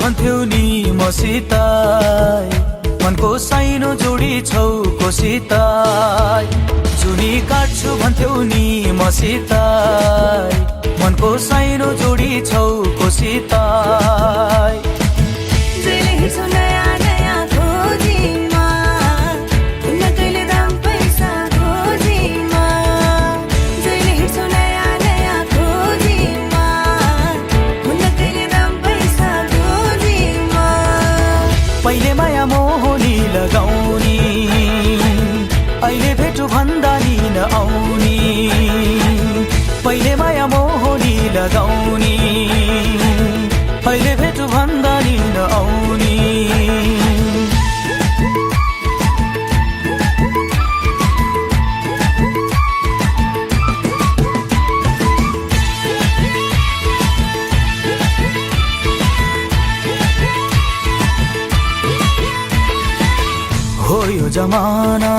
भन्थ्यौ नि मसित मनको साइनो जोडी छौ कोसित जुनी काट्छु भन्थ्यौ नि मसित मनको साइनो जोडी छौ कोसित पहिले माया मोहनी लगाउने अहिले भेटु भन्दा नि नआउने पहिले माया मोहनी लगाउने अहिले भेटु भन्दा नि नआउने हो यो जमाना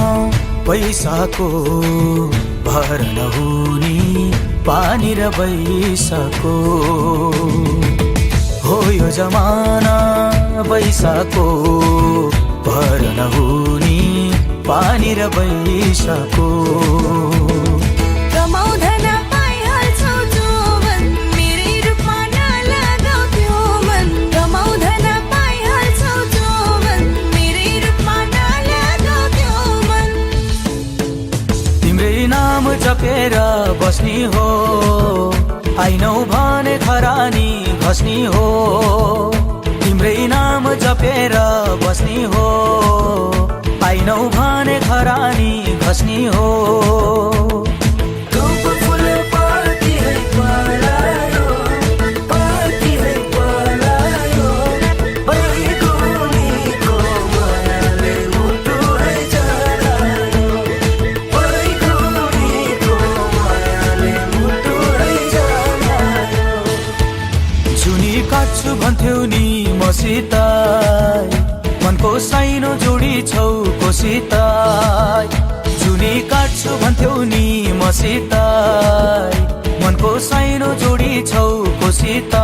पैसाको भर नहुने पानी र पैसाको हो यो जमाना पैसाको भर नहुने पानी र पैसाको नाम जपेर बस्नी हो आइनौ भने खरानी घस्नी हो तिम्रै नाम जपेर बस्नी हो आइनौ भने खरानी घस्नी हो काट्छु भन्थ्यौ नि मसित मनको साइनो जोडी छौ कोसित जुनी काट्छु भन्थ्यौ नि मसित मनको साइनो जोडी छौ कोसित